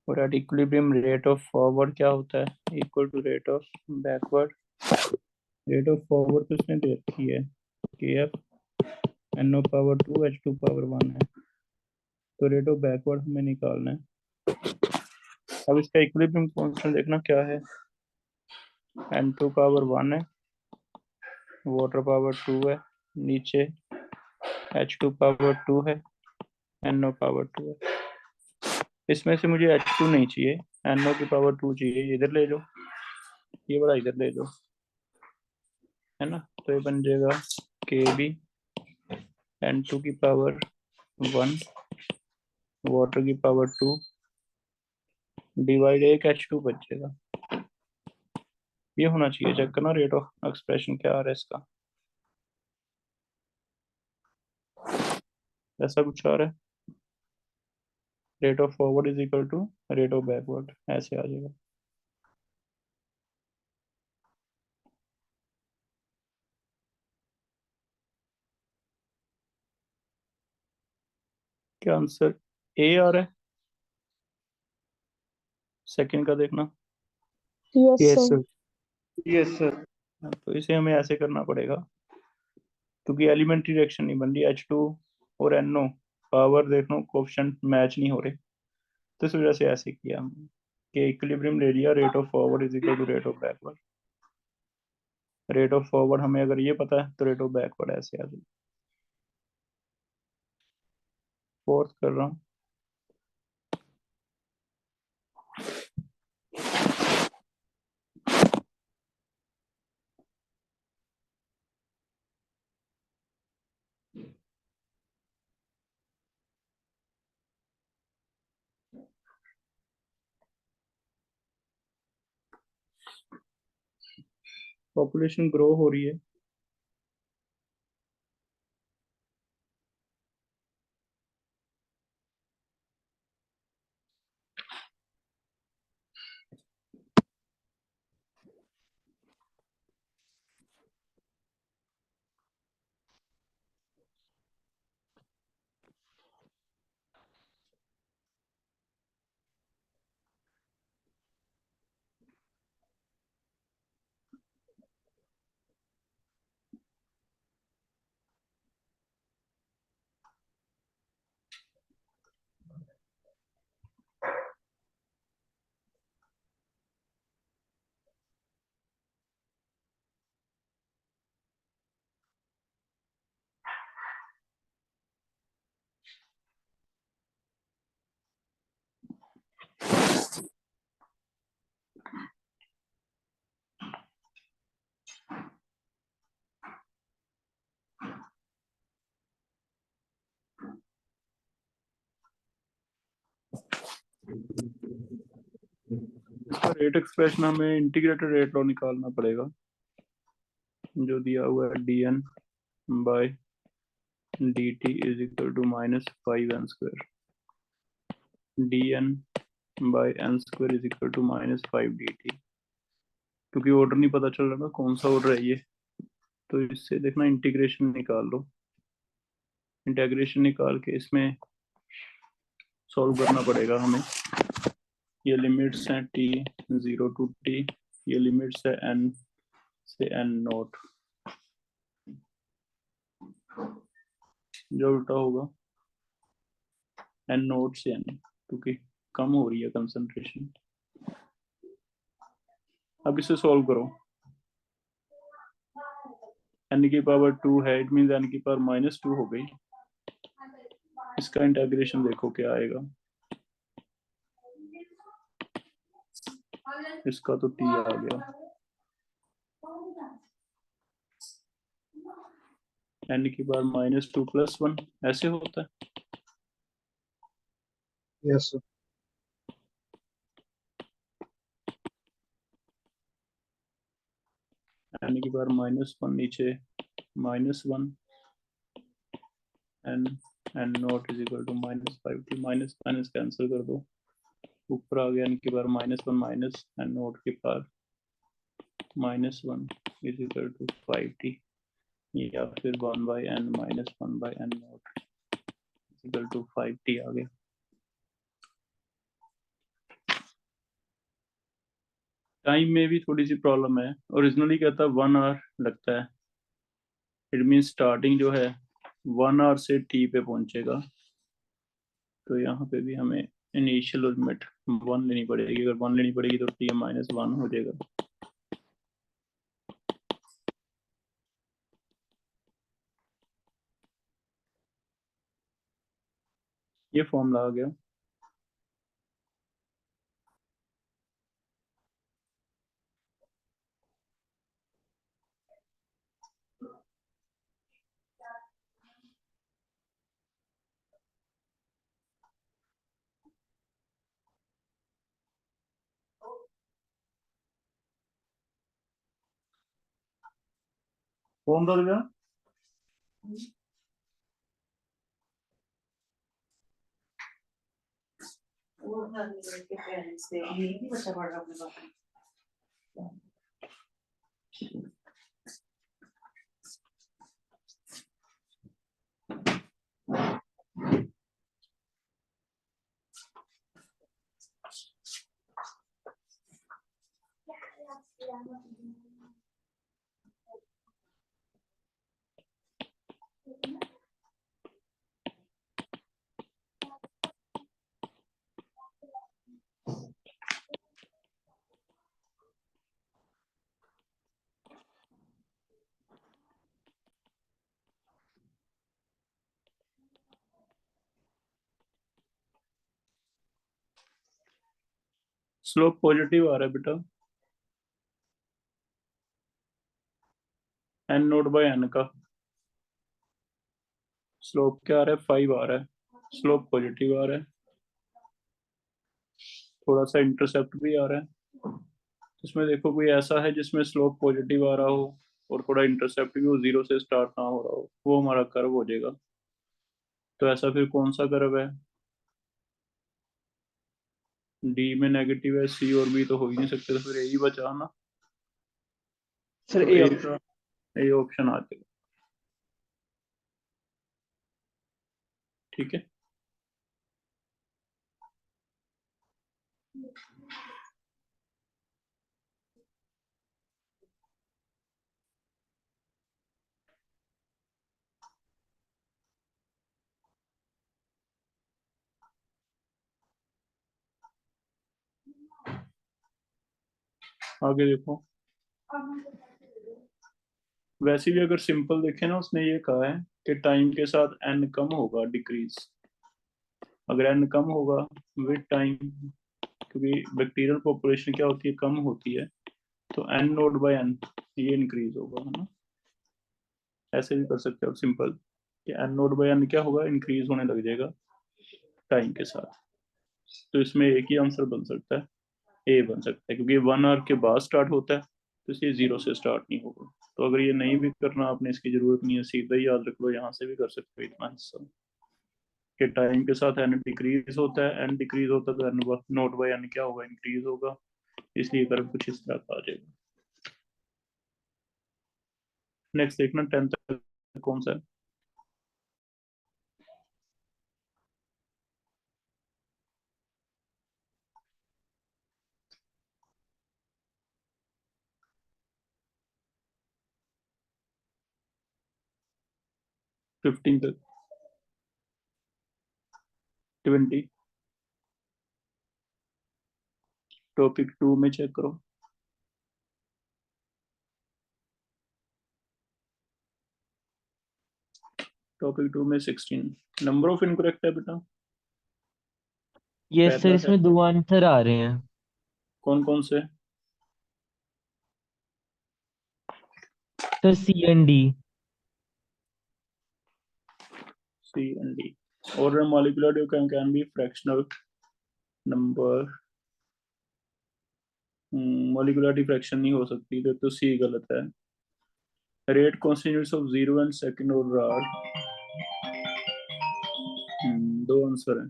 और at equilibrium rate of forward क्या होता है, equal to rate of backward. Rate of forward तो इसने दे रखी है के F N O power 2 H two power 1 है, तो रेट ऑफ बैकवर्ड हमें निकालना है। अब इसका इक्विलिब्रियम कांस्टेंट देखना क्या है, एन टू पावर 1 है, वाटर पावर 2 है, नीचे एच टू पावर 2 है, एन ओ पावर 2 है। इसमें से मुझे एच टू नहीं चाहिए, एन ओ की पावर 2 चाहिए, इधर ले लो, ये वाला इधर ले लो, है ना। तो ये बन जाएगा के बी एन टू की पावर 1 वाटर की पावर 2 डिवाइड एक एच टू बचेगा। ये होना चाहिए, चेक करना रेट ऑफ एक्सप्रेशन क्या आ रहा है इसका, ऐसा कुछ आ रहा है। Rate of forward is equal to rate of backward, ऐसे आ जाएगा। क्या आंसर ए आ रहा है, सेकंड का देखना। Yes yes sir. Sir. Yes sir. तो इसे हमें ऐसे करना पड़ेगा, क्योंकि एलिमेंट्री रिएक्शन नहीं बन रही, एच टू और एन ओ पावर देख लो कोफिशिएंट मैच नहीं हो रहे, तो इस वजह से ऐसे किया हमने कि इक्विलिब्रियम ले लिया, rate of forward is equal to rate of backward. Rate of forward हमें अगर ये पता है तो रेट ऑफ बैकवर्ड ऐसे आ जाए। फोर्थ कर रहा हूँ। पॉपुलेशन ग्रो हो रही है, इसका रेट एक्सप्रेशन हमें इंटीग्रेटेड रेट लॉ निकालना पड़ेगा, जो दिया हुआ है D N by D T is equal to -5 n², D N by n² is equal to -5 dt। क्योंकि ऑर्डर नहीं पता चल रहा ना कौन सा ऑर्डर है ये, तो इससे देखना इंटीग्रेशन निकाल लो, इंटीग्रेशन निकाल के इसमें सॉल्व करना पड़ेगा हमें। ये लिमिट्स हैं टी 0 टू टी, ये लिमिट्स है एन से एन नोट, जो उल्टा होगा एन नोट से एन, क्योंकि कम हो रही है कंसंट्रेशन। अब इसे सॉल्व करो, एन की पावर 2 है, इट मीन एन की पावर -2 हो गई। इसका इंटीग्रेशन देखो क्या आएगा, इसका तो टी आ गया, एन की पावर -2 + 1 ऐसे होता है। Yes sir. एन की पावर -1 नीचे -1 N N naught is equal to -5t, minus minus cancel कर दो, ऊपर आ गया एन की पावर -1 माइनस एन नॉट की power -1 is equal to 5t, या फिर 1/n माइनस 1/n नॉट इज इक्वल टू 5t आ गया। टाइम में भी थोड़ी सी प्रॉब्लम है। ओरिजिनली कहता है 1 आवर लगता है, इट मीन स्टार्टिंग जो है 1 आवर से टी पे पहुंचेगा। तो यहाँ पे भी हमें इनिशियल लिमिट 1 लेनी पड़ेगी। अगर 1 लेनी पड़ेगी तो टी -1 हो जाएगा। ये फॉर्मूला आ गया। कौन था भैया? वो के पेरेंट्स थे, नहीं भी बच्चा पढ़ रहा अपने पास। स्लोप पॉजिटिव आ रहा है बेटा, एन नोट बाय एन का स्लोप क्या आ रहा है? 5 आ रहा है। स्लोप पॉजिटिव आ रहा है, थोड़ा सा इंटरसेप्ट भी आ रहा है। इसमें देखो कोई ऐसा है जिसमें स्लोप पॉजिटिव आ रहा हो और थोड़ा इंटरसेप्ट भी वो 0 से स्टार्ट ना हो रहा हो, वो हमारा कर्व हो जाएगा। तो ऐसा फिर कौन सा कर्व है? डी में नेगेटिव है, सी और बी तो हो ही नहीं सकते, तो फिर ए ही बचा ना। सर तो ए ए ऑप्शन। का ए ऑप्शन आ जाएगा। ठीक है। आगे देखो, वैसे भी अगर सिंपल देखें ना, उसने ये कहा है कि टाइम के साथ एन कम होगा, डिक्रीज। अगर एन कम होगा विद टाइम, क्योंकि बैक्टीरियल पॉपुलेशन क्या होती है, कम होती है, तो एन नोट बाय एन ये इंक्रीज होगा, है ना। ऐसे भी कर सकते हो सिंपल, कि एन नोट बाय एन क्या होगा, इंक्रीज होने लग जाएगा टाइम के साथ। तो इसमें एक ही आंसर बन सकता है, ए बन सकता है, क्योंकि 1 आवर के बाद स्टार्ट होता है, तो इसलिए 0 से स्टार्ट नहीं होगा। तो अगर ये नहीं भी करना आपने, इसकी जरूरत नहीं है, सीधा ही याद रख लो, यहाँ से भी कर सकते हो इतना हिस्सा, कि टाइम के साथ एन डिक्रीज होता है, एन डिक्रीज होता है तो एन नोट बाय एन क्या होगा, इंक्रीज होगा। इसलिए कर कुछ इस तरह का आ जाएगा। नेक्स्ट देखना 10th कौन सा है? फिफ्टीन तक, 20। टॉपिक 2 में चेक करो। टॉपिक 2 में 16 नंबर ऑफ इनकरेक्ट है बेटा। ये सर पहला है, इसमें दो आंसर आ रहे हैं। कौन कौन से? Sir C and D. C and D. और molecular can be fractional number. Molecular fraction नहीं हो सकती, तो सी गलत है। Rate constitutes of zero and second order are. दो आंसर है,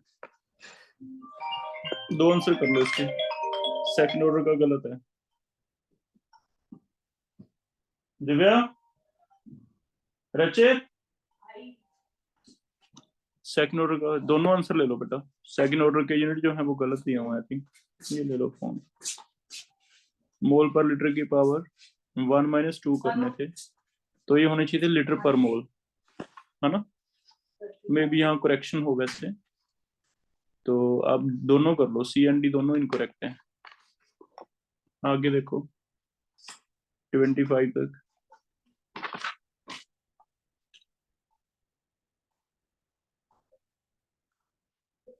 दो आंसर कर लो इसके। सेकंड ऑर्डर का गलत है। दिव्या, रचित, सेकंड ऑर्डर का दोनों आंसर ले लो बेटा। सेकंड ऑर्डर के यूनिट जो है वो गलत दिया हुआ है, आई थिंक। ये ले लो फॉर्म। मोल पर लीटर की पावर 1 - 2 करने थे, तो ये होने चाहिए थे लीटर पर मोल, है ना। मे भी यहाँ करेक्शन हो वैसे, तो आप दोनों कर लो, सी एंड डी दोनों इनकरेक्ट हैं। आगे देखो 25 तक।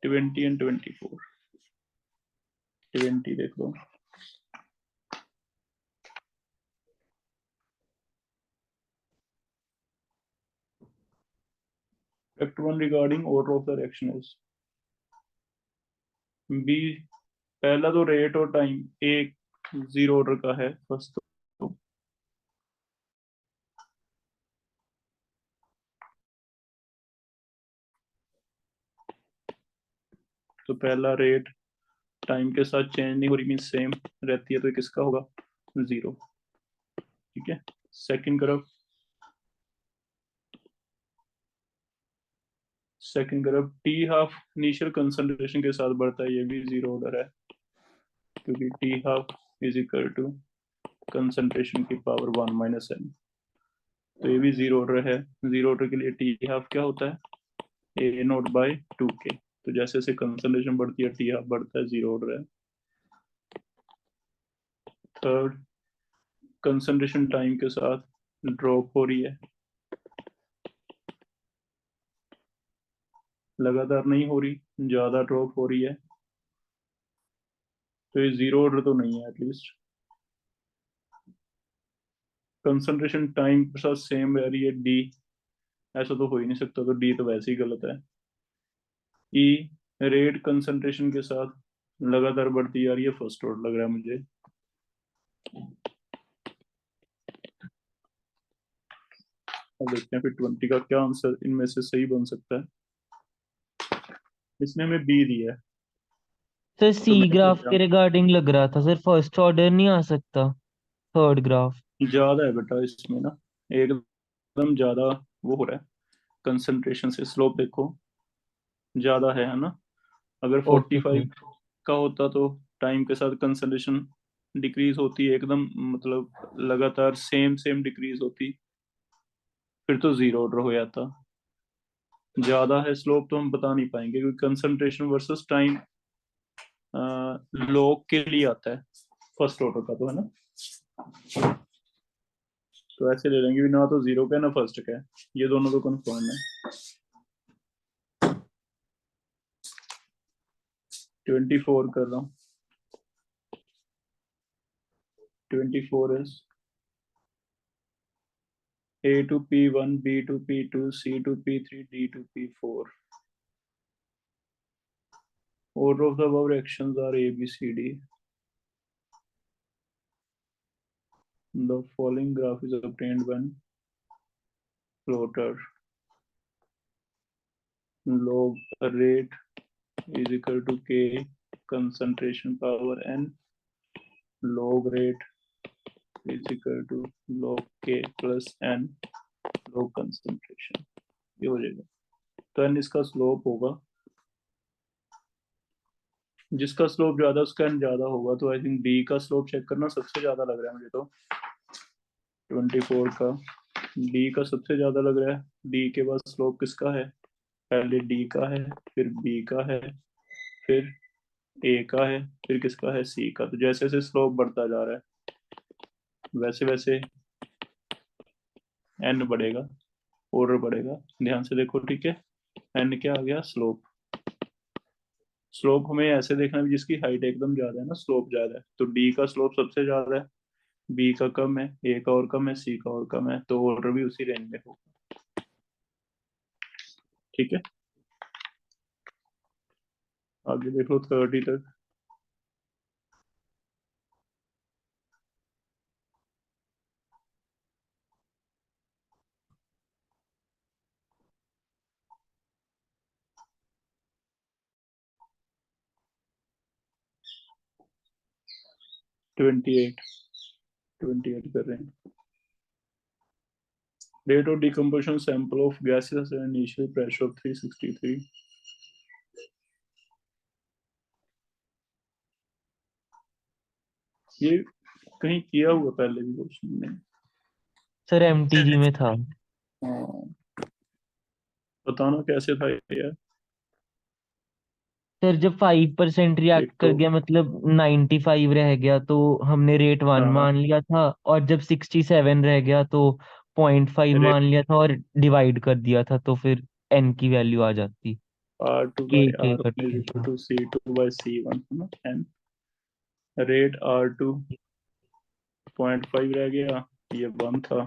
20 एंड 24, 20 देख लो। Fact 1 regarding order of the reaction is B. पहला तो रेट और टाइम एक जीरो ऑर्डर का है फर्स्ट, तो पहला रेट टाइम के साथ चेंज नहीं हो रही, मीन सेम रहती है, तो ये किसका होगा, जीरो। ठीक है। सेकंड तरफ, टी हाफ इनिशियल कंसंट्रेशन के साथ बढ़ता है, ये भी जीरो ऑर्डर है, क्योंकि T half is equal to concentration की पावर 1 - n, तो ये भी जीरो ऑर्डर है। जीरो ऑर्डर के लिए टी हाफ क्या होता है, ए नोट बाय 2k, तो जैसे जैसे कंसंट्रेशन बढ़ती है टी हाफ बढ़ता है, जीरो ऑर्डर है। थर्ड, कंसंट्रेशन टाइम के साथ ड्रॉप हो रही है, लगातार नहीं हो रही, ज्यादा ड्रॉप हो रही है, तो ये जीरो ऑर्डर तो नहीं है एटलीस्ट। कंसंट्रेशन टाइम के साथ सेम रह रही है, डी ऐसा तो हो ही नहीं सकता, तो डी तो वैसे ही गलत है। ई, रेट कंसंट्रेशन के साथ लगातार बढ़ती जा रही है, फर्स्ट ऑर्डर लग रहा है मुझे। अब देखते हैं फिर 20 का क्या आंसर इनमें से सही बन सकता है। इसने हमें बी दिया है, सर तो सी मैं ग्राफ क्या, के रिगार्डिंग लग रहा था सर, फर्स्ट ऑर्डर नहीं आ सकता, थर्ड ग्राफ। ज्यादा है बेटा इसमें ना, एकदम ज्यादा वो हो रहा है, कंसंट्रेशन से स्लोप देखो ज्यादा है ना। अगर ओके सर। 45 का होता तो टाइम के साथ कंसंट्रेशन डिक्रीज होती है एकदम, मतलब लगातार सेम सेम डिक्रीज होती, फिर तो जीरो ऑर्डर हो जाता। ज्यादा है स्लोप तो हम बता नहीं पाएंगे, क्योंकि कंसंट्रेशन वर्सेस टाइम लॉग के लिए आता है फर्स्ट ऑर्डर का, तो है ना। तो ऐसे ले लेंगे भी, ना तो जीरो का है ना फर्स्ट का है, ये दोनों तो कंफर्म है। 24 कर रहा हूँ। 24 is A to P1, B to P2, C to P3, D to P4. Order of the above reactions are A, B, C, D. The following graph is obtained when plotter log rate is equal to K concentration power N, log rate is equal to log K plus N log concentration। ये हो जाएगा, तो N इसका slope होगा, जिसका slope ज्यादा उसका N ज्यादा होगा, तो आई थिंक डी का स्लोप चेक करना सबसे ज्यादा लग रहा है मुझे, तो 24 का डी का सबसे ज्यादा लग रहा है। डी के बाद स्लोप किसका है, पहले डी का है, फिर बी का है, फिर ए का है, फिर किसका है, सी का। तो जैसे जैसे स्लोप बढ़ता जा रहा है वैसे वैसे एन बढ़ेगा, ऑर्डर बढ़ेगा, ध्यान से देखो, ठीक है। एन क्या आ गया, स्लोप। स्लोप हमें ऐसे देखना है जिसकी हाइट एकदम ज्यादा है ना, स्लोप ज्यादा है, तो डी का स्लोप सबसे ज्यादा है, बी का कम है, ए का और कम है, सी का और कम है, तो ऑर्डर भी उसी रेंज में होगा। ठीक है, आगे देख लो 30 तक। 28, 28 कर रहे हैं। Rate of decomposition sample of gases at initial pressure of 363। ये कहीं किया हुआ पहले भी क्वेश्चन में। सर एमटीजी में था। हाँ, बताना कैसे था ये यार। सर जब 5% एक रिएक्ट कर तो गया मतलब 95 रह गया तो हमने रेट 1 हाँ, मान लिया था, और जब 67 रह गया तो 0.5 रेट मान लिया था और डिवाइड कर दिया था, तो फिर एन की वैल्यू आ जाती। R2 के by के R1 is करके equal था। to C2 by C1 है ना, एन रेट R2 0.5 रह गया, ये 1 था,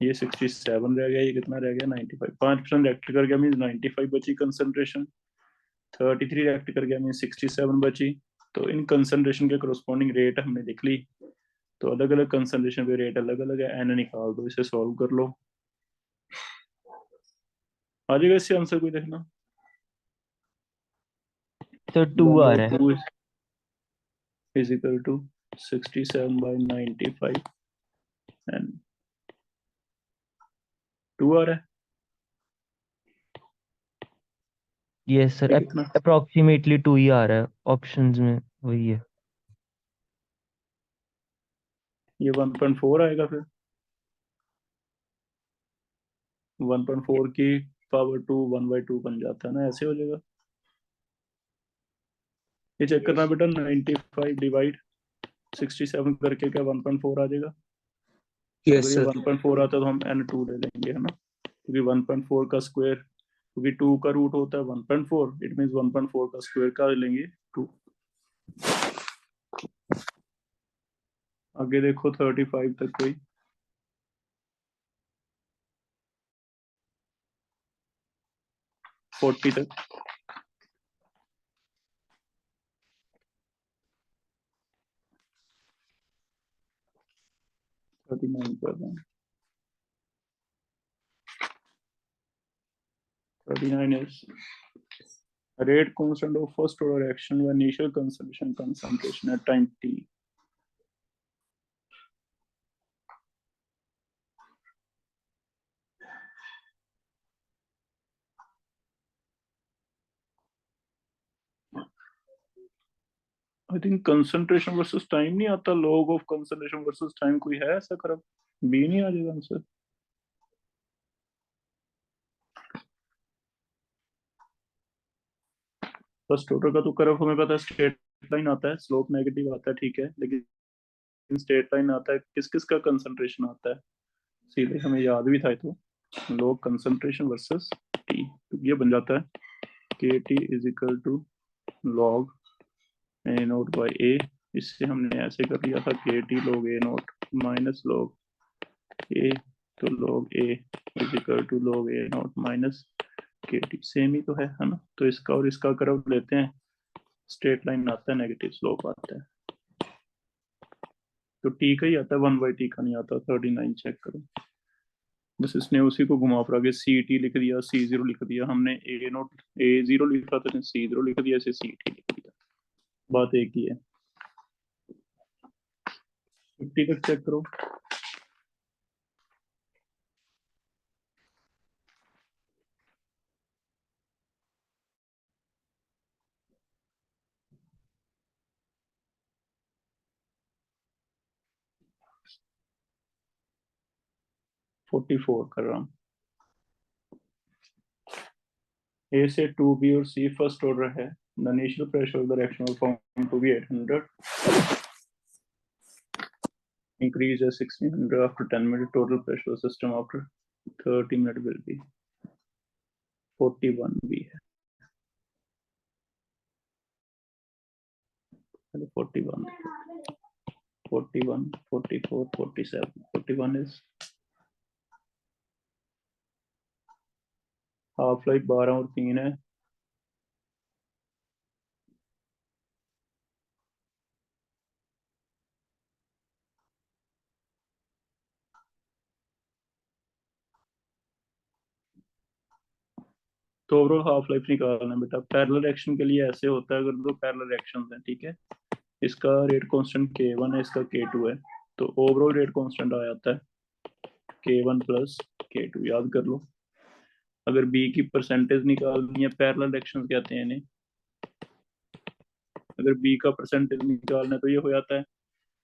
ये 67 रह गया, ये कितना रह गया 95। 5% रिएक्ट कर गया मीन 95 बची कंसंट्रेशन, 33 रिएक्ट कर गया मीन 67 बची। तो इन कंसंट्रेशन के करस्पॉन्डिंग रेट हमने लिख ली। तो अलग अलग कंसंट्रेशन पे रेट अलग अलग है, एन निकाल दो, इसे सॉल्व कर लो, आ जाएगा इससे आंसर कोई देखना। तो 2 1 आ by रहा है। 2 is equal to 67 by 95 and 2 आ रहा है। यस सर, ये कितना, अप्रोक्सीमेटली 2 ही आ रहा है, ऑप्शंस में वही है। ये 1.4 आएगा फिर, 1.4 की पावर 2 1/2 बन जाता है ना, ऐसे हो जाएगा। ये चेक करना बेटा, 95 डिवाइड 67 करके क्या 1.4 आ जाएगा। अगर यस ये सर। 1.4 आता तो हम n2 ले लेंगे है ना, क्योंकि 1.4 का स्क्वायर, क्योंकि 2 का रूट होता है 1.4, इट मीन 1.4 का स्क्वायर का ले लेंगे 2। आगे देखो 35 तक कोई, फोर्टी तक, 39 कर रहे हैं। 39 is rate constant of first order reaction when initial concentration at time t. I think concentration versus time नहीं आता, log of concentration versus time कोई है ऐसा करब, बी नहीं आ जाएगा आंसर। फर्स्ट ऑर्डर का तो करव हमें पता है, स्ट्रेट लाइन आता है, स्लोप नेगेटिव आता है, ठीक है, लेकिन स्ट्रेट लाइन आता है, किस किस का कंसंट्रेशन आता है, सीधे हमें याद भी था। तो लॉग कंसंट्रेशन वर्सेस टी, तो ये बन जाता है k t is equal to log a naught by a. इससे हमने ऐसे कर लिया था k t log a naught minus log a, तो log a is equal to log a naught minus k t, same ही तो है ना। तो इसका और इसका कर्व लेते हैं, स्ट्रेट लाइन आता है, नेगेटिव स्लोप आता है, तो टी का ही आता है, 1/t का नहीं आता। 39 चेक करो, बस इसने उसी को घुमा फिरा के सी टी लिख दिया, C0 लिख दिया, हमने ए नोट A0 लिखा था, C0 लिख दिया, इसे सी टी लिख दिया, बात एक ही है। 50 तक चेक करो, फोर्टी फोर कर रहा हूँ। ए से 2B और C फर्स्ट ऑर्डर है, the initial pressure of the reaction was found to be 800, increase as 1600 after 10 minutes, total pressure of the system after 30 minutes will be 41 भी है, 41 41 44 47, 41 is हाफ लाइफ 12 और 3 है, तो ओवरऑल हाफ लाइफ निकालना है बेटा। Parallel reaction के लिए ऐसे होता है, अगर दो पैरेलल रिएक्शंस हैं, ठीक है, इसका रेट कांस्टेंट K1 है, इसका K2 है, तो ओवरऑल रेट कांस्टेंट आ जाता है K1 प्लस K2, याद कर लो। अगर बी की परसेंटेज निकालनी है, पैरेलल रिएक्शंस कहते हैं इन्हें, अगर बी का परसेंटेज निकालना है तो ये हो जाता है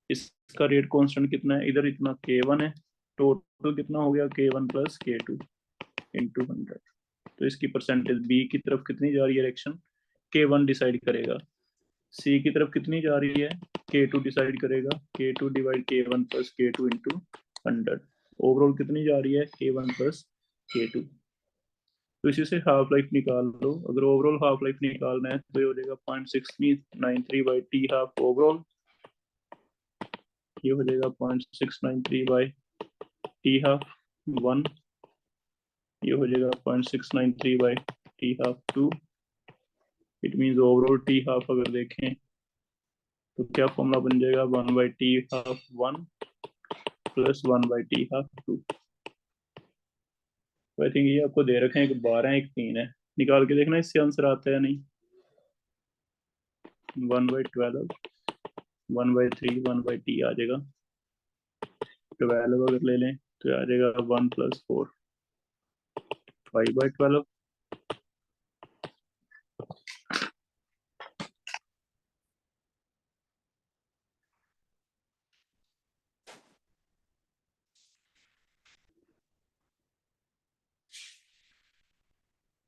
इसका रेट कांस्टेंट कितना है, इधर इतना k1 है, टोटल कितना हो गया k1 प्लस k2 इंटू 100। तो इसकी परसेंटेज बी की तरफ कितनी जा रही है डायरेक्शन, k1 डिसाइड करेगा, सी की तरफ कितनी जा रही है, k2 डिसाइड करेगा, k2 divide k1 plus k2 into 100। Overall कितनी जा रही है, k1 प्लस k2। तो इसी से हाफ लाइफ निकाल लो, अगर ओवरऑल हाफ लाइफ निकालना है तो ये हो जाएगा 0.693 बाई टी हाफ ओवरऑल, ये हो जाएगा 0.693 बाई टी हाफ 1, ये हो जाएगा 0.693 by T half 2। It means overall T half अगर देखें तो क्या फॉर्मूला बन जाएगा, 1 by T half 1 plus 1 by T half 2। तो आई थिंक ये आपको दे रखे हैं, एक 12 है एक 3 है, निकाल के देखना इससे आंसर आता है या नहीं। 1 बाई 12, 1 बाई 3, 1 बाई टी आ जाएगा, 12 अगर ले लें तो आ जाएगा 1 प्लस 4, 5 बाई 12।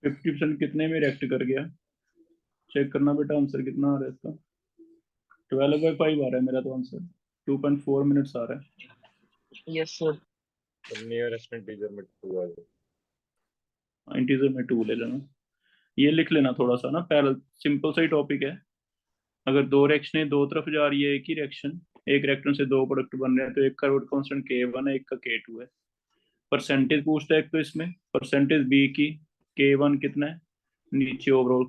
50% कितने में रिएक्ट कर गया, चेक करना बेटा आंसर कितना आ रहा है इसका। 12/5 आ रहा है मेरा तो आंसर, 2.4 मिनट्स आ रहा है। Yes sir. नियरेस्ट इंटीजर में 2 आ जाए। इंटीजर में 2 ले लेना, ये लिख लेना थोड़ा सा ना, पैरेलल सिंपल सा ही टॉपिक है। अगर दो रिएक्शनें दो तरफ जा रही है, एक ही रिएक्शन, एक रिएक्टर से दो प्रोडक्ट बन रहे हैं, तो एक का रोट कांस्टेंट k1 है, एक का k2 है। परसेंटेज पूछता है एक तो इसमें, परसेंटेज बी की k1 कितना है, नीचे ओवरऑल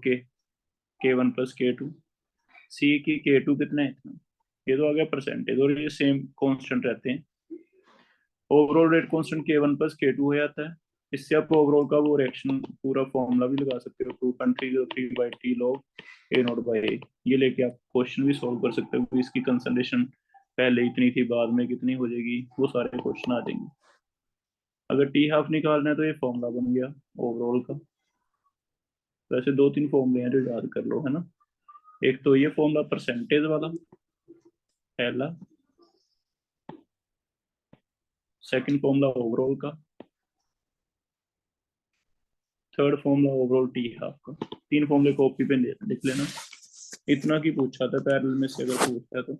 k1 प्लस k2, सी की k2 कितना है इतना, ये तो आ गया परसेंटेज, और ये सेम कांस्टेंट रहते हैं। Overall rate constant k1 plus k2 हो जाता है। इससे आप ओवरऑल का वो रिएक्शन पूरा फॉर्मूला भी लगा सकते हो, 2.303 by T log a naught by a. ये लेके आप क्वेश्चन भी सॉल्व कर सकते हो, इसकी कंसंट्रेशन पहले इतनी थी बाद में कितनी हो जाएगी, वो सारे क्वेश्चन आ जाएंगे। अगर टी हाफ निकालना है तो ये फॉर्मूला बन गया ओवरऑल का। तो ऐसे 2-3 फॉर्मूले हैं जो याद कर लो, है ना। एक तो ये फॉर्मूला परसेंटेज वाला पहला, सेकंड फॉर्मूला ओवरऑल का, third formula overall T half का। 3 फॉर्मूले कॉपी पे लिख लेना, इतना की पूछा था पैरेलल में से अगर पूछता है तो।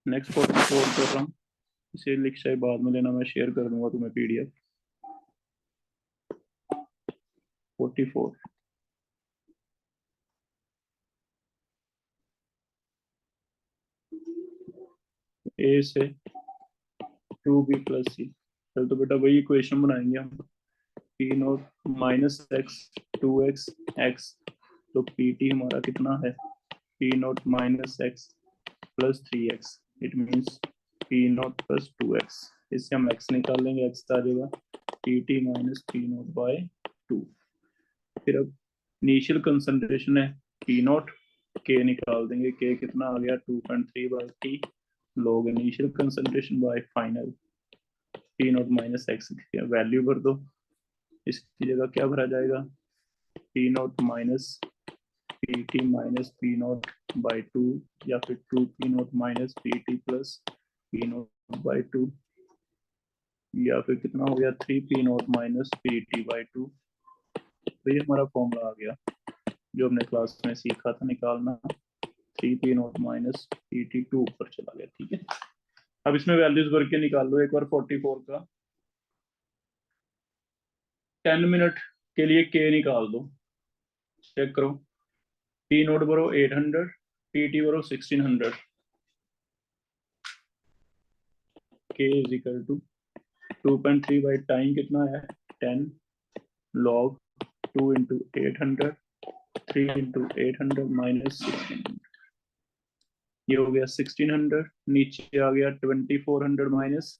नेक्स्ट 44 कर रहा हूँ, इसे लिख शायद बाद में लेना, मैं शेयर कर दूंगा तुम्हें पीडीएफ। 44 ए से 2b प्लस सी। चल तो बेटा वही इक्वेशन बनाएंगे हम, P naught minus X 2x x, तो पी टी हमारा कितना है, P naught minus X plus 3x, it means P naught plus 2x। इससे हम x निकाल लेंगे, x आ जाएगा P T minus P naught by 2। फिर अब इनिशियल कंसंट्रेशन है पी नॉट, के निकाल देंगे, के कितना आ गया 2.3 by T log initial concentration by final P naught minus X, value भर दो, इसकी जगह क्या भरा जाएगा, P naught minus P T minus P not by 2, या फिर 2 P naught minus P T plus P not by 2, या फिर कितना हो गया 3 P naught minus P T by 2। तो ये हमारा फॉर्मूला आ गया जो हमने क्लास में सीखा था निकालना, 3 P naught minus P T 2 ऊपर चला गया, ठीक है। अब इसमें वैल्यूज भर के निकाल लो एक बार 44 का। 10 मिनट के लिए के निकाल दो, चेक करो, पी नोट भरो 800, पी टी भरो 1600, K is equal to 2.3 by time कितना है 10 लॉग 2 इंटू 800, 3 इंटू 800 माइनस 1600, ये हो गया 1600, नीचे आ गया 2400 माइनस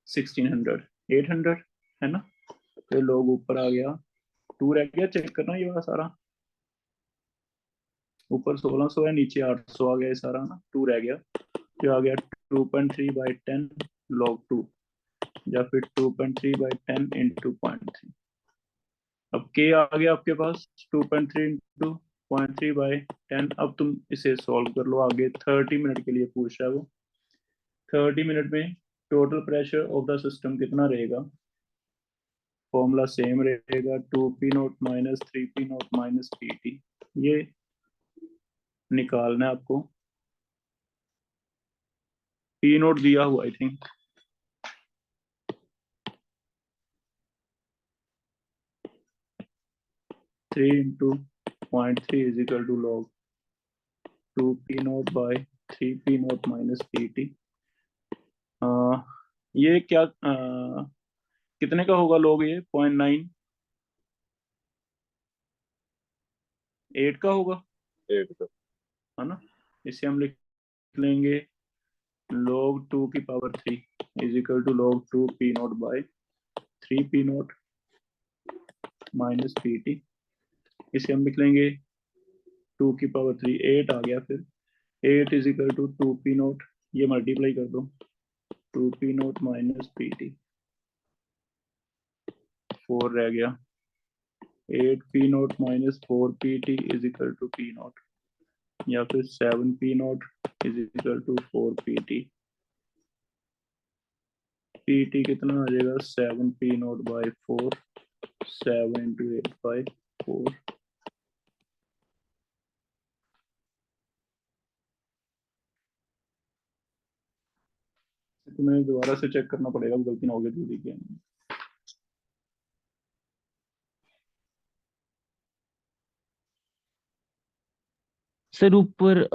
1600, 800 है ना, तो लॉग ऊपर आ गया 2 रह गया, चेक करना ये वाला सारा, ऊपर 1600 है नीचे 800 आ गया, ये सारा ना 2 रह गया, जो आ गया 2.3 बाई 10 लॉग 2, या फिर 2.3 बाई 10 इंटू 0.3। अब के आ गया आपके पास 2.3 इंटू 0.3/10। अब तुम इसे सॉल्व कर लो आगे। 30 मिनट के लिए पूछ रहा है वो। 30 मिनट में total pressure of the system कितना रहेगा? फॉर्मूला सेम रहेगा, 2P0 minus 3P0 minus PT। ये निकालना है आपको। P0 दिया हुआ I think. Three into 0.3 is equal to log 2P0/3P0 minus PT। ये क्या कितने का होगा लोग? ये 0.98 का होगा, 8 का। है ना? इसे हम लिख लेंगे log 2 की power 3 is equal to log 2P0/3P0 minus PT। इसे हम लिख लेंगे 2 की पावर 3, 8 आ गया। फिर 8 इज इक्वल टू 2P0, ये मल्टीप्लाई कर दो, 2P0 माइनस PT, 4 रह गया। 8P0 minus 4PT is equal to P0, या फिर 7P0 is equal to 4PT। PT कितना आ जाएगा? 7P0/4, 7 into 8/4। तुम्हें दोबारा से चेक करना पड़ेगा, गलती ना हो गई जल्दी की। सर ऊपर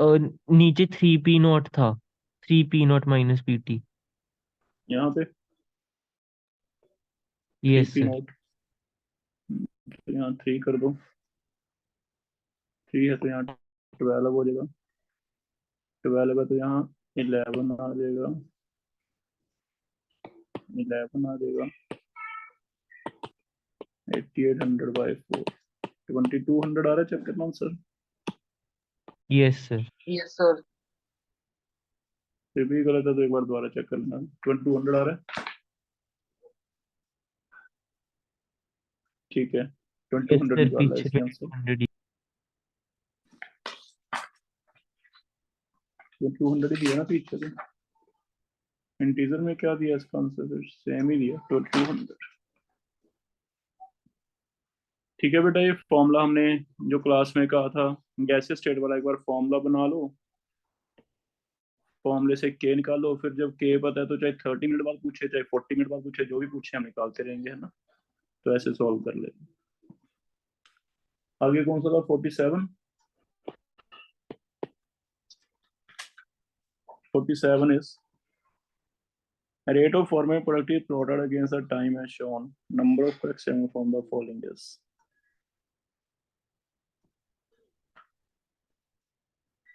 नीचे 3P0 था, 3P0 माइनस PT। यहाँ पे three yes P sir. Note तो यहाँ 3 कर दो। 3 है तो यहाँ 12 हो जाएगा। 12 है तो यहाँ 11 आ जाएगा। 11 आ जाएगा। 8800/4, 2200 आ रहा है। चेक करना आंसर। Yes sir. फिर भी गलत है तो एक बार दोबारा चेक कर लेना। 2200 आ रहा है, ठीक है। यस 2200 सर, निकाल रहा है पीछे इसका आंसर। 2200। 2200 ही दिया ना पीछे से। इंटीजर में क्या दिया इसका आंसर? फिर सेम ही दिया, 2200। ठीक है बेटा, ये फॉर्मूला हमने जो क्लास में कहा था गैसीय स्टेट वाला, एक बार फॉर्मूला बना लो। फॉर्मूले से के निकालो। फिर जब के पता है तो चाहे 30 मिनट बाद पूछे, चाहे 40 मिनट बाद पूछे, जो भी पूछे हम निकालते रहेंगे, है ना? तो ऐसे सॉल्व कर लेते। आगे कौन सा था? 47। 47 is a rate of forming productive product against the time as shown. Number of corrections from the following is.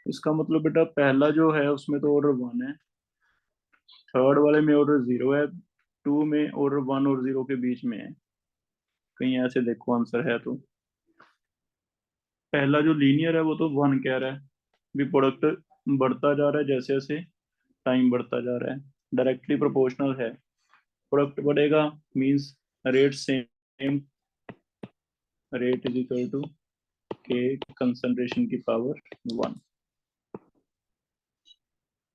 इसका मतलब बेटा पहला जो है उसमें तो ऑर्डर 1 है, थर्ड वाले में ऑर्डर 0 है, 2 में ऑर्डर 1 और 0 के बीच में है। कहीं ऐसे देखो आंसर है तो पहला जो लीनियर है वो तो 1 कह रहा है। भी प्रोडक्ट बढ़ता जा रहा है जैसे जैसे टाइम बढ़ता जा रहा है, डायरेक्टली प्रोपोर्शनल है। प्रोडक्ट बढ़ेगा means rate same, rate is equal to K concentration की पावर 1।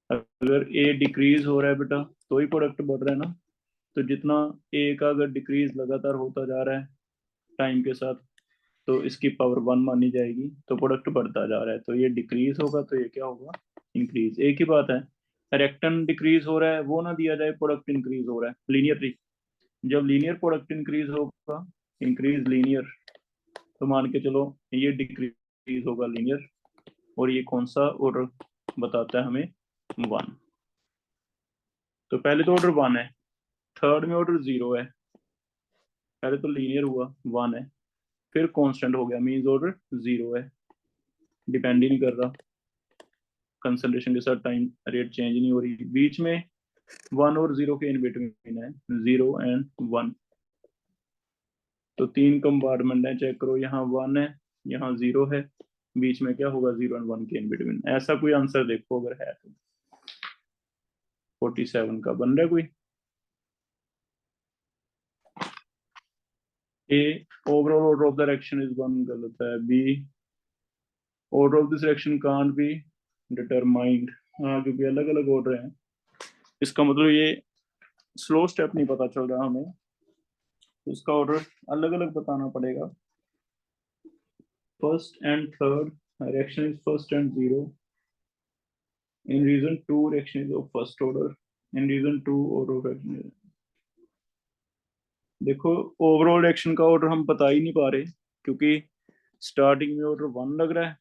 अगर ए डिक्रीज हो रहा है बेटा तो ही प्रोडक्ट बढ़ रहा है ना। तो जितना ए का अगर डिक्रीज लगातार होता जा रहा है टाइम के साथ, तो इसकी पावर 1 मानी जाएगी, तो प्रोडक्ट बढ़ता जा रहा है। तो ये डिक्रीज होगा तो ये क्या होगा? इंक्रीज। एक ही बात है, रेक्टन डिक्रीज हो रहा है वो ना दिया जाए, प्रोडक्ट इंक्रीज हो रहा है लीनियरली। जब लीनियर प्रोडक्ट इंक्रीज होगा, इंक्रीज लीनियर, तो मान के चलो ये डिक्रीज होगा लीनियर। और ये कौन सा ऑर्डर बताता है हमें? 1। तो पहले तो ऑर्डर 1 है, थर्ड में ऑर्डर 0 है। पहले तो लीनियर हुआ, 1 है, फिर कांस्टेंट हो गया, मींस ऑर्डर 0 है, डिपेंड ही नहीं कर रहा। कंसंट्रेशन के साथ टाइम रेट चेंज नहीं हो रही। बीच में 1 और 0 के इन बिटवीन है, 0 एंड 1। तो 3 कंपार्टमेंट है, चेक करो। यहाँ 1 है, यहाँ 0 है, बीच में क्या होगा? 0 एंड 1 के इन बिटवीन। ऐसा कोई आंसर देखो अगर है तो। 47 का बन रहा है कोई? A overall order of the reaction is 1 गलत है। B order of this reaction can't be determined. हाँ, क्योंकि अलग अलग ऑर्डर हैं, इसका मतलब ये स्लो स्टेप नहीं पता चल रहा हमें, तो इसका ऑर्डर अलग अलग बताना पड़ेगा। First and third reaction is first and zero. In region two reaction is of first order. In region two order reaction. देखो, ओवरऑल रिएक्शन का ऑर्डर हम बता ही नहीं पा रहे, क्योंकि स्टार्टिंग में ऑर्डर 1 लग रहा है,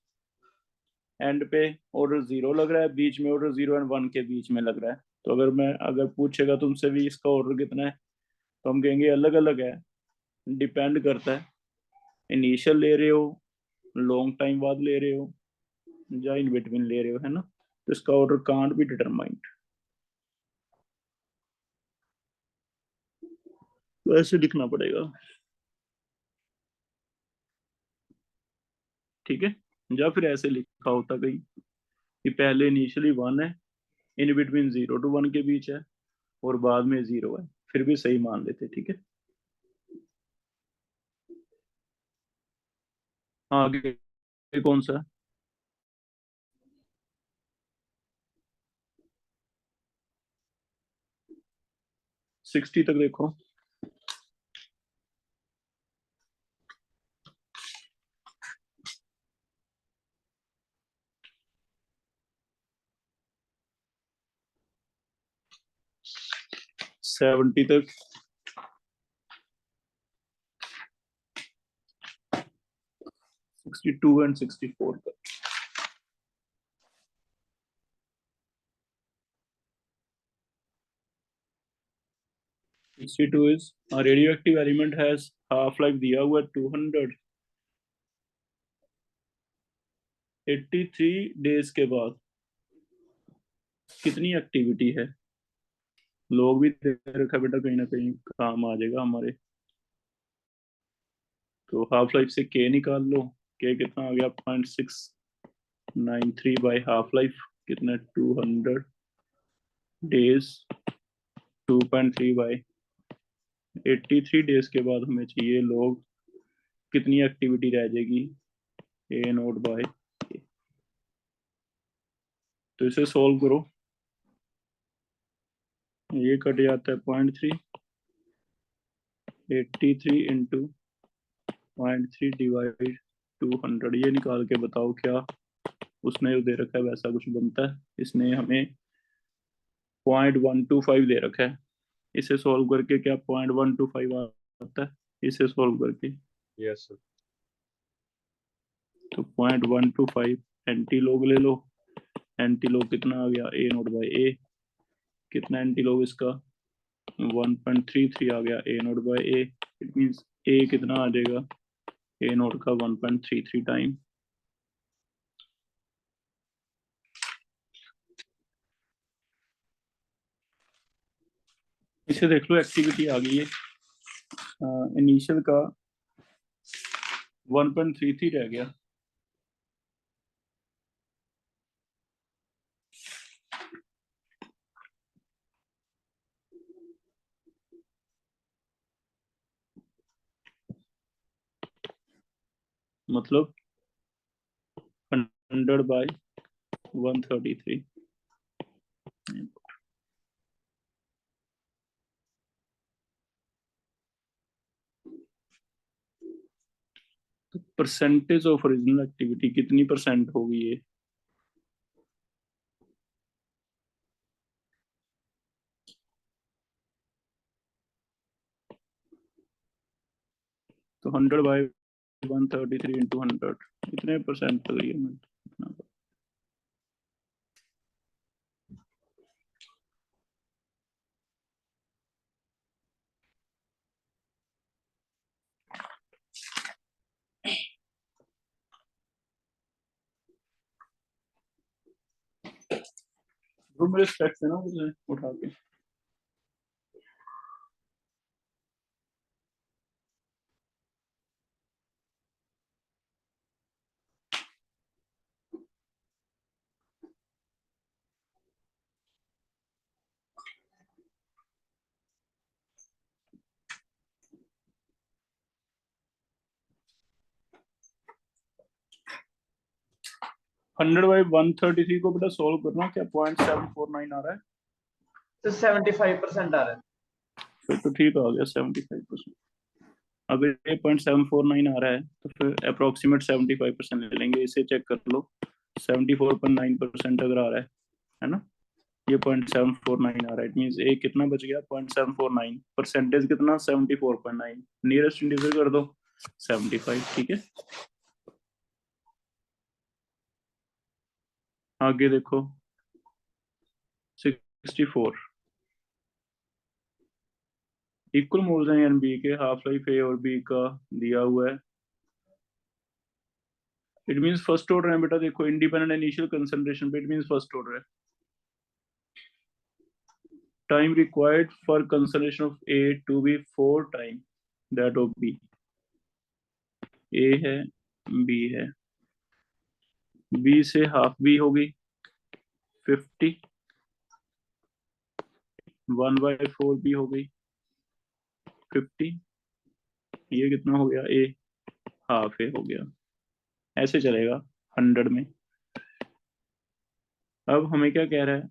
एंड पे ऑर्डर 0 लग रहा है, बीच में ऑर्डर 0 एंड 1 के बीच में लग रहा है। तो अगर पूछेगा तुमसे भी इसका ऑर्डर कितना है, तो हम कहेंगे अलग अलग है। डिपेंड करता है इनिशियल ले रहे हो, लॉन्ग टाइम बाद ले रहे हो, या इन बिटवीन ले रहे हो, है ना। तो इसका ऑर्डर कांट बी डिटरमाइंड। तो ऐसे लिखना पड़ेगा, ठीक है। या फिर ऐसे लिखा होता कहीं कि पहले इनिशियली 1 है, इन बिटवीन 0 to 1 के बीच है, और बाद में 0 है, फिर भी सही मान लेते, ठीक है। हाँ, आगे कौन सा? 60 तक देखो। सेवेंटी तक। 62 एंड 64 तक। 62 is a radioactive element has half life दिया हुआ 283 डेज के बाद कितनी एक्टिविटी है। लोग भी दे रखा बेटा, कहीं ना कहीं काम आ जाएगा हमारे। तो हाफ लाइफ से के निकाल लो। के कितना आ गया? 0.693 बाई हाफ लाइफ, कितना? 200 डेज। 2.3 बाई 83 डेज के बाद हमें चाहिए लोग कितनी एक्टिविटी रह जाएगी, ए नोट बाय। तो इसे सॉल्व करो। ये कट जाता है 0.3, 83 इंटू 0.3 डिवाइड 200। ये निकाल के बताओ क्या उसने जो दे रखा है वैसा कुछ बनता है। इसने हमें 0.125 दे रखा है। इसे सॉल्व करके क्या 0.125 आता है? इसे सॉल्व करके यस सर। तो 0.125 एंटी लोग ले लो। एंटी लोग कितना आ गया? A naught by a. कितना एंटी लोग इसका? 1.33 आ गया a naught by a. It means a कितना आ जाएगा? ए नोट का 1.33 टाइम। इसे देख लो, एक्टिविटी आ गई है। इनिशियल का 1.33 रह गया। मतलब 100/133। तो परसेंटेज ऑफ ओरिजिनल एक्टिविटी कितनी परसेंट होगी ये? तो 100/133 इंटू 100, इतने परसेंट लग रही है। इतना 2 मेरे स्पेक्स है ना, मुझे उठा के। 100/133 को बेटा सोल्व करना, क्या 0.749 आ रहा है? तो 75% आ रहा है। फिर तो ठीक आ गया 75%। अगर ये 0.749 आ रहा है तो फिर अप्रोक्सीमेट 75% ले लेंगे। इसे चेक कर लो, 74.9% अगर आ रहा है ना, ये 0.749 आ रहा है, इट मीन्स ए कितना बच गया 0.749, परसेंटेज कितना 74.9, नियरेस्ट इंडिविजुअल कर दो 75। ठीक है, आगे देखो 64 इक्वल मोल्स हैं एन बी के, हाफ लाइफ ए और बी का दिया हुआ है। इट मींस फर्स्ट ऑर्डर है बेटा, देखो इंडिपेंडेंट इनिशियल कंसंट्रेशन पे, इट मींस फर्स्ट ऑर्डर है। Time required for concentration of A to B 4 time that of B. A है, बी है, बी से हाफ बी होगी 50, 1/4 बी हो गई 50, ये कितना हो गया ए, हाफ ए हो गया। ऐसे चलेगा 100 में। अब हमें क्या कह रहा है,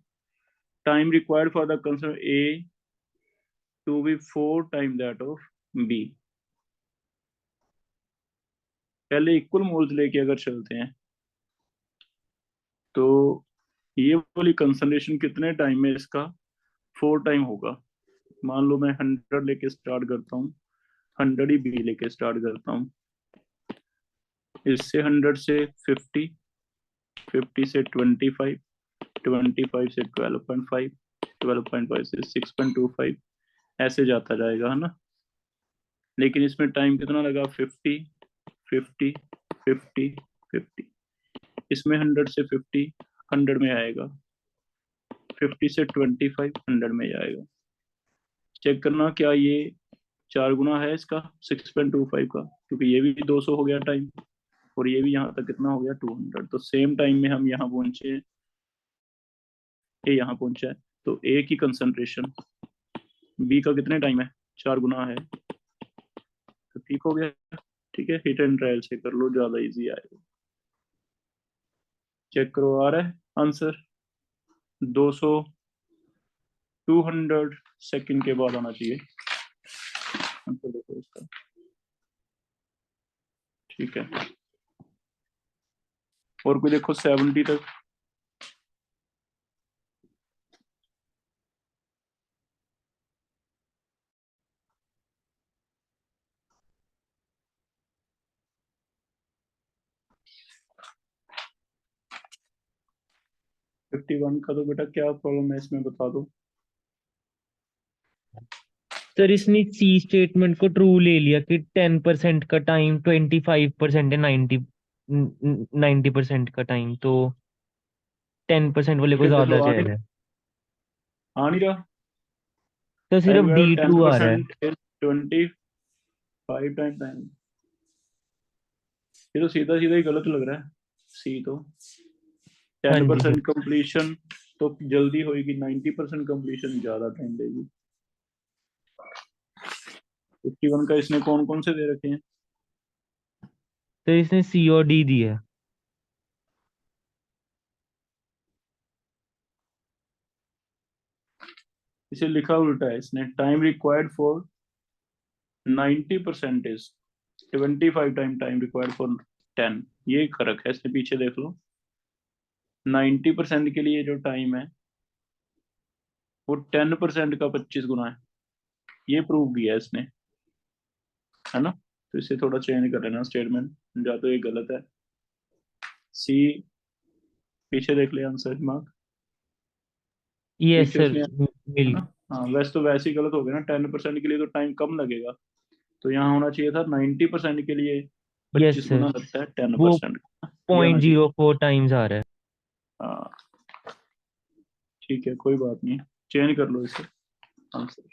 time required for the concentration A to B 4 time that of B. पहले इक्वल मोल्स लेके अगर चलते हैं तो ये वाली कंसंट्रेशन कितने टाइम में इसका 4 टाइम होगा। मान लो मैं 100 लेके स्टार्ट करता हूँ, 100 ही बी लेके स्टार्ट करता हूँ, इससे 100 से 50, 50 से 25, 25 से 12.5, 12.5 से 6.25, ऐसे जाता जाएगा, है ना। लेकिन इसमें टाइम कितना लगा 50, 50, 50, 50, इसमें 100 से 50 100 में आएगा, 50 से 25 100 में जाएगा। चेक करना क्या ये 4 गुना है इसका 6.25 का, क्योंकि ये भी 200 हो गया टाइम और ये भी यहाँ तक कितना हो गया 200। तो सेम टाइम में हम यहाँ पहुंचे, ए यहाँ पहुंचा है, तो ए की कंसंट्रेशन बी का कितने टाइम है 4 गुना है, तो ठीक हो गया। ठीक है, हिट एंड ट्रायल से कर लो, ज्यादा इजी आएगा। चेक करो आ रहा है आंसर 200, 200 सेकंड के बाद आना चाहिए आंसर, देखो इसका। ठीक है, और कोई देखो 70 तक। फिफ्टी वन का तो बेटा क्या प्रॉब्लम है इसमें बता दो। सर इसने सी स्टेटमेंट को ट्रू ले लिया कि 10% का टाइम 25% है, 90% का टाइम, तो 10% वाले को फिर देख ज्यादा लो जाएगा। आ नहीं रहा। तो टाइम सिर्फ डी ट्रू आ रहा है। 10% is 25 टाइम टाइम, ये तो सीधा सीधा ही गलत लग रहा है। सी तो हाँ जी सर। 10% कंप्लीशन तो जल्दी होगी, 90% कंप्लीशन ज्यादा टाइम लेगी। 51 का इसने कौन कौन से दे रखे हैं? तो इसने सी और डी दिया है। इसे लिखा उल्टा है इसने, time required for 90% is 25 time time required for 10, ये फर्क है। इसने पीछे देख लो, 90% के लिए जो टाइम है वो 10% का 25 गुना है, ये प्रूव किया है इसने, है ना। तो इसे थोड़ा चेंज कर लेना स्टेटमेंट, या तो ये गलत है। सी पीछे देख ले आंसर मार्क, यस पीछे सर, उसने, है मिल। ना। हाँ वैसे तो वैसे ही गलत हो गया ना, 10% के लिए तो टाइम कम लगेगा, तो यहाँ होना चाहिए था 90% के लिए यस 25 सर, गुना लगता है 10%। वो ये पॉइंट होना चाहिए। जीरो फोर टाइम्स आ रहा है। हाँ ठीक है, कोई बात नहीं, चेंज कर लो इसे आंसर।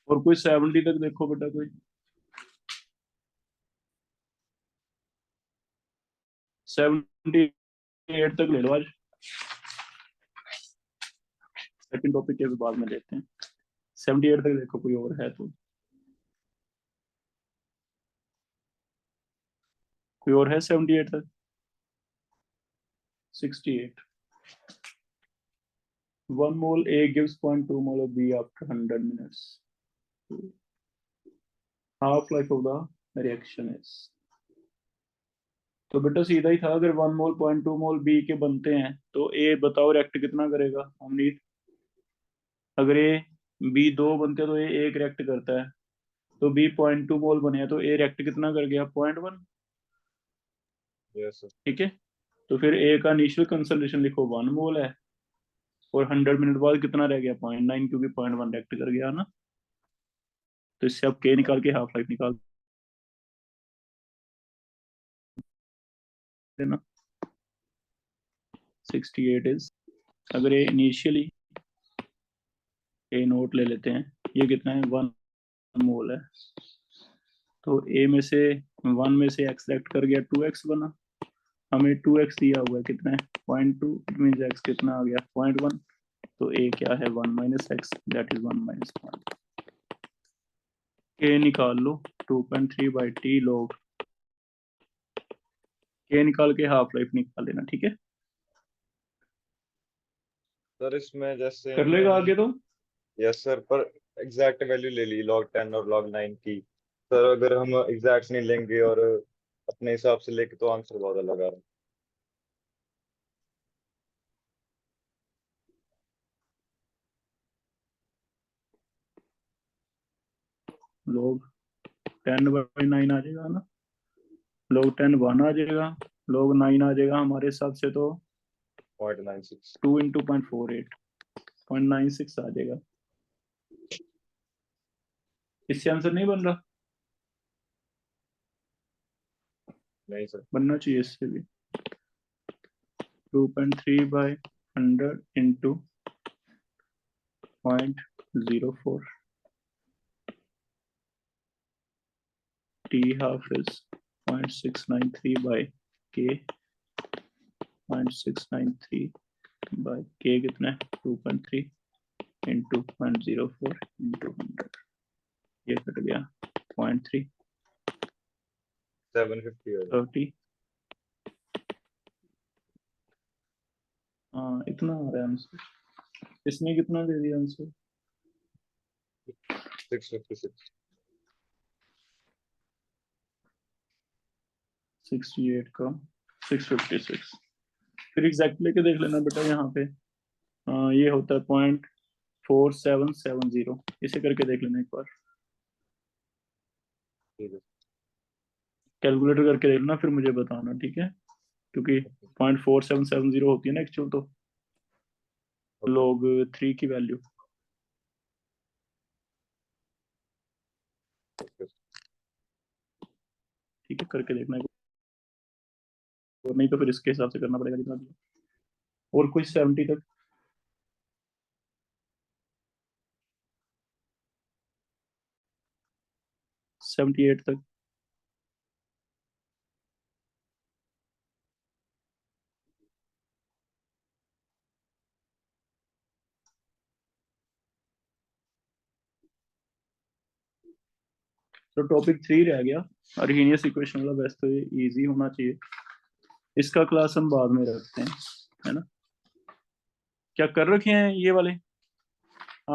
और कोई 70 तक देखो बेटा, कोई 78 तक ले लो आज, सेकंड टॉपिक के बाद में लेते हैं। 78 तक देखो कोई और है तो। कोई और है 78 तक? 68. 1 mole A gives 0.2 mole of B after 100 minutes. Half life of the reaction is. तो बेटा सीधा ही था, अगर 1 मोल 0.2 मोल बी के बनते हैं तो ए बताओ रिएक्ट कितना करेगा अमनीत? अगर ए बी 2 बनते हैं तो ए 1 रिएक्ट करता है, तो बी 0.2 मोल बने हैं तो ए रिएक्ट कितना कर गया? 0.1. Yes sir. ठीक है, तो फिर ए का इनिशियल कंसंट्रेशन लिखो 1 मोल है, और 100 मिनट बाद कितना रह गया? 0.9, क्योंकि 0.1 रिएक्ट कर गया ना। तो इससे आप के निकाल के हाफ लाइफ निकाल देना। 68 इज, अगर ए इनिशियली ए नोट ले लेते हैं, ये कितना है? 1 मोल है, तो ए में से 1 में से एक्सट्रैक्ट कर गया 2x बना, हमें 2x दिया हुआ है कितना है? 0.2, इट मींस x कितना आ गया? 0.1, तो a क्या है? 1 minus x, that is 1 minus 1. k निकाल लो, 2.3 बाई टी log, k निकाल के हाफ लाइफ निकाल लेना। ठीक है, सर इसमें जैसे कर लेगा आगे तो? यस सर, पर एग्जैक्ट वैल्यू ले ली log 10 और log 9 की। सर अगर हम एग्जैक्ट नहीं लेंगे और अपने हिसाब से लेके तो आंसर बहुत अलग आ रहा है। log 10 बाई 9 आ जाएगा ना, log 10 1 आ जाएगा, log 9 आ जाएगा हमारे हिसाब से तो 0.96। 2 इंटू 0.48, 0.96 आ जाएगा। इससे आंसर नहीं बन रहा? नहीं सर। बनना चाहिए इससे भी। 2.3 by 100 into 0.04, t half is 0.693 by k, 0.693 by k कितना है? 2.3 इंटू 0.04 इंटू 100, ये कट गया 0.3, 750 है। 30। हाँ इतना आ रहा है आंसर। इसने कितना दे दिया आंसर? 656। 68 का 656। फिर एग्जैक्ट लेके देख लेना बेटा, यहाँ पे ये होता है 0.4770, इसे करके देख लेना एक बार, ठीक है। कैलकुलेटर करके देख लेना फिर मुझे बताना। ठीक है, क्योंकि 0.4770 होती है ना एक्चुअल तो log 3 की वैल्यू। ठीक है, करके देखना है, और नहीं तो फिर इसके हिसाब से करना पड़ेगा जितना भी। और कोई 70 तक? 78 तक? तो टॉपिक 3 रह गया, अर्हीनियस इक्वेशन वाला। वैसे तो ये इजी होना चाहिए, इसका क्लास हम बाद में रखते हैं, है ना? क्या कर रखे हैं ये वाले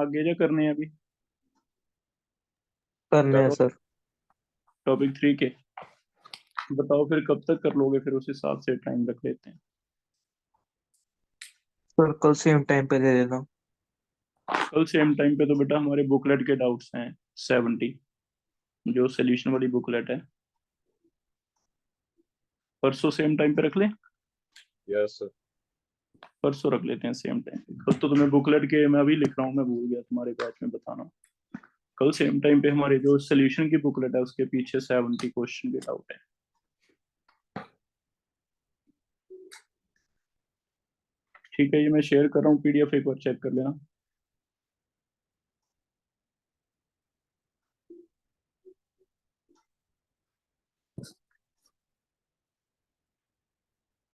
आगे जो करने हैं अभी? करने हैं सर। टॉपिक 3 के बताओ फिर कब तक कर लोगे, फिर उस हिसाब से टाइम रख लेते हैं। सर कल सेम टाइम पे दे देना। कल सेम टाइम पे तो बेटा हमारे बुकलेट के डाउट्स हैं 70, जो सोल्यूशन वाली बुकलेट है। परसों सेम टाइम पे रख लें? Yes sir. परसों रख लेते हैं सेम टाइम पे। कल तो तुम्हें बुकलेट के मैं अभी लिख रहा हूँ, मैं भूल गया तुम्हारे बैच में बताना। कल सेम टाइम पे हमारे जो सोल्यूशन की बुकलेट है उसके पीछे 70 क्वेश्चन के डाउट है। ठीक है, ये मैं शेयर कर रहा हूँ PDF, एक बार चेक कर लेना।